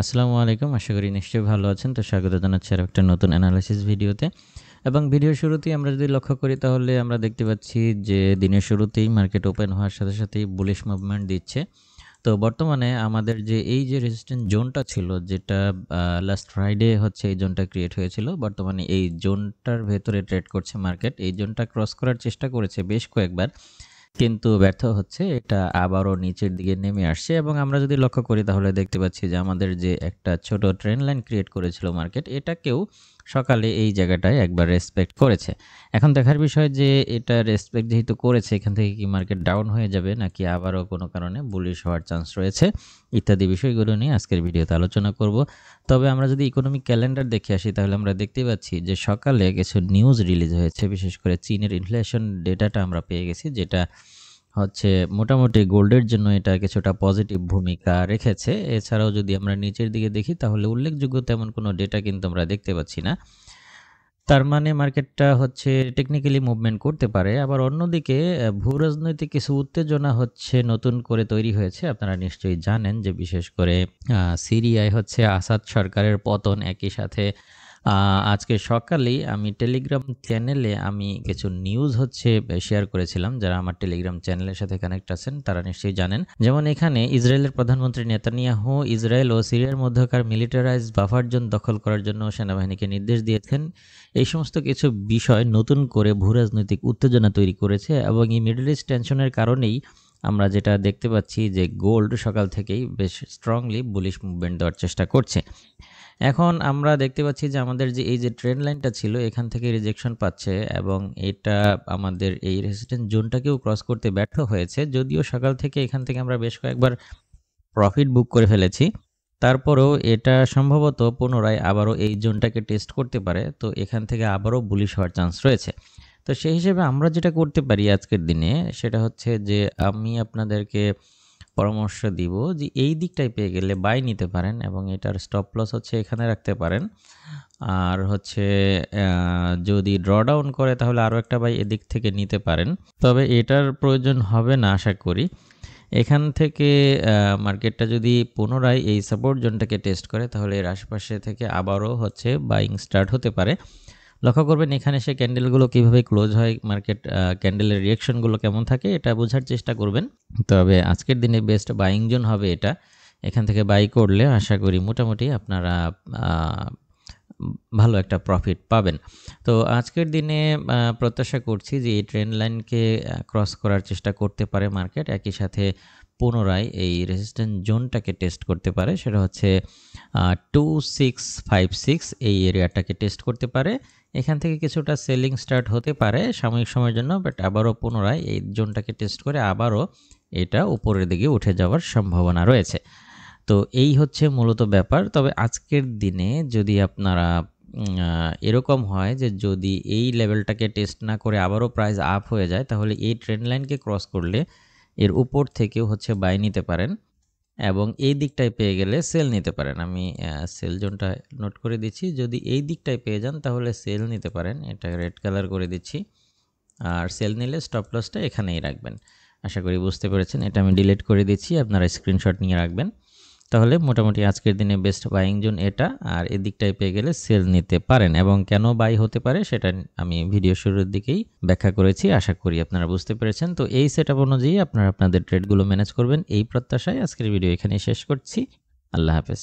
আসসালামু আলাইকুম। আশা করি নিশ্চয়ই ভালো আছেন। তো স্বাগত জানাচ্ছি আরো একটা নতুন এনালাইসিস ভিডিওতে। এবং ভিডিওর শুরুতেই আমরা যদি লক্ষ্য করি তাহলে আমরা দেখতে পাচ্ছি যে দিনের শুরুতেই মার্কেট ওপেন হওয়ার সাথে সাথেই বুলিশ মুভমেন্ট দিচ্ছে। তো বর্তমানে আমাদের যে এই যে রেজিস্ট্যান্স জোনটা ছিল যেটা লাস্ট ফ্রাইডে হচ্ছে এই জোনটা ক্রিয়েট হয়েছিল। বর্তমানে এই জোনটার ভেতরে ট্রেড করছে মার্কেট। এই জোনটা ক্রস করার চেষ্টা করেছে বেশ কয়েকবার। কিন্তু ব্যর্থ হচ্ছে। এটা আবারও নিচের দিকে নেমে আসছে এবং আমরা যদি লক্ষ্য করি তাহলে দেখতে পাচ্ছি যে আমাদের যে একটা ছোট ট্রেন্ড লাইন ক্রিয়েট করেছিল মার্কেট, এটাকেও সকালে এই জায়গাটায় একবার রেসপেক্ট করেছে। এখন দেখার বিষয় যে এটা রেসপেক্ট যেহেতু করেছে, এখান থেকে কি মার্কেট ডাউন হয়ে যাবে নাকি আবারও কোনো কারণে বুলিশ হওয়ার চান্স রয়েছে, ইত্যাদি বিষয়গুলো নিয়ে আজকের ভিডিওতে আলোচনা করব। তবে আমরা যদি ইকোনমিক ক্যালেন্ডার দেখে আসি তাহলে আমরা দেখতে পাচ্ছি যে সকালে কিছু নিউজ রিলিজ হয়েছে। বিশেষ করে চীনের ইনফ্লেশন ডেটাটা আমরা পেয়ে গেছি, যেটা হচ্ছে মোটামুটি গোল্ডের জন্য এটা কিছুটা পজিটিভ ভূমিকা রেখেছে। এছাড়াও যদি আমরা নিচের দিকে দেখি তাহলে উল্লেখযোগ্য তেমন কোনো ডেটা কিন্তু আমরা দেখতে পাচ্ছি না। তার মানে মার্কেটটা হচ্ছে টেকনিক্যালি মুভমেন্ট করতে পারে। আবার অন্যদিকে ভূরাজনৈতিক কিছু উত্তেজনা হচ্ছে নতুন করে তৈরি হয়েছে। আপনারা নিশ্চয়ই জানেন যে বিশেষ করে সিরিয়ায় হচ্ছে আসাদ সরকারের পতন। একই সাথে আজকে সকালেই আমি টেলিগ্রাম চ্যানেলে আমি কিছু নিউজ হচ্ছে শেয়ার করেছিলাম। যারা আমার টেলিগ্রাম চ্যানেলের সাথে কানেক্ট আছেন তারা নিশ্চয়ই জানেন। যেমন এখানে ইসরায়েলের প্রধানমন্ত্রী নেতানিয়াহু ইসরায়েল ও সিরিয়ার মধ্যকার মিলিটারাইজড বাফার জোন দখল করার জন্য সেনাবাহিনীকে নির্দেশ দিয়েছেন। এই সমস্ত কিছু বিষয় নতুন করে ভূরাজনৈতিক উত্তেজনা তৈরি করেছে এবং এই মিডল ইস্ট টেনশনের কারণেই আমরা যেটা দেখতে পাচ্ছি যে গোল্ড সকাল থেকেই বেশ স্ট্রংলি বুলিশ মুভমেন্ট দেওয়ার চেষ্টা করছে। এখন আমরা দেখতে পাচ্ছি যে আমাদের যে এই যে ট্রেন্ড লাইনটা ছিল এখান থেকে রিজেকশন পাচ্ছে এবং এটা আমাদের এই রেজিস্ট্যান্স জোনটাকেও ক্রস করতে ব্যর্থ হয়েছে। যদিও সকাল থেকে এখান থেকে আমরা বেশ কয়েকবার প্রফিট বুক করে ফেলেছি, তারপরেও এটা সম্ভবত পুনরায় আবারও এই জোনটাকে টেস্ট করতে পারে। তো এখান থেকে আবারও বুলিশ হওয়ার চান্স রয়েছে। তো সেই হিসেবে আমরা যেটা করতে পারি আজকের দিনে সেটা হচ্ছে যে আমি আপনাদেরকে পরামর্শ দিব যে এই দিকটায় পেয়ে গেলে বাই নিতে পারেন এবং এটার স্টপ লস হচ্ছে এখানে রাখতে পারেন। আর হচ্ছে যদি ড্র ডাউন করে তাহলে আরও একটা বাই এদিক থেকে নিতে পারেন। তবে এটার প্রয়োজন হবে না আশা করি। এখান থেকে মার্কেটটা যদি পুনরায় এই সাপোর্ট জোনটাকে টেস্ট করে তাহলে এর আশেপাশে থেকে আবারও হচ্ছে বাইং স্টার্ট হতে পারে। লক্ষ্য করবেন এখানে সে ক্যান্ডেলগুলো কীভাবে ক্লোজ হয়, মার্কেট ক্যান্ডেলের রিয়াকশনগুলো কেমন থাকে এটা বোঝার চেষ্টা করবেন। তবে আজকের দিনে বেস্ট বাইং জোন হবে এটা। এখান থেকে বাই করলে আশা করি মোটামুটি আপনারা ভালো একটা প্রফিট পাবেন। তো আজকের দিনে প্রত্যাশা করছি যে এই ট্রেন্ড লাইনকে ক্রস করার চেষ্টা করতে পারে মার্কেট। একই সাথে পুনরায় এই রেজিস্ট্যান্স জোনটাকে টেস্ট করতে পারে, সেটা হচ্ছে 2656 এই এরিয়াটাকে টেস্ট করতে পারে। এখান থেকে কিছুটা সেলিং স্টার্ট হতে পারে সাময়িক সময়ের জন্য, বাট আবারও পুনরায় এই জোনটাকে টেস্ট করে আবারও এটা উপরের দিকে উঠে যাওয়ার সম্ভাবনা রয়েছে। তো এই হচ্ছে মূলত ব্যাপার। তবে আজকের দিনে যদি আপনারা এরকম হয় যে যদি এই লেভেলটাকে টেস্ট না করে আবারও প্রাইস আপ হয়ে যায় তাহলে এই ট্রেন্ড লাইনকে ক্রস করলে এর উপর থেকেও হচ্ছে বাই নিতে পারেন এবং এই দিকটায় পেয়ে গেলে সেল নিতে পারেন। আমি সেল জোনটা নোট করে দিচ্ছি। যদি এই দিকটায় পেয়ে যান তাহলে সেল নিতে পারেন। এটা রেড কালার করে দিচ্ছি। আর সেল নিলে স্টপ লসটা এখানেই রাখবেন। আশা করি বুঝতে পেরেছেন। এটা আমি ডিলিট করে দিচ্ছি, আপনারা স্ক্রিনশট নিয়ে রাখবেন। তাহলে মোটামুটি আজকের দিনে বেস্ট বাইং জোন এটা। আর এদিকটায় পেয়ে গেলে সেল নিতে পারেন এবং কেন বাই হতে পারে সেটা আমি ভিডিও শুরুর দিকেই ব্যাখ্যা করেছি। আশা করি আপনারা বুঝতে পেরেছেন। তো এই সেটআপ অনুযায়ী আপনারা আপনাদের ট্রেডগুলো ম্যানেজ করবেন এই প্রত্যাশায় আজকের ভিডিও এখানেই শেষ করছি। আল্লাহ হাফেজ।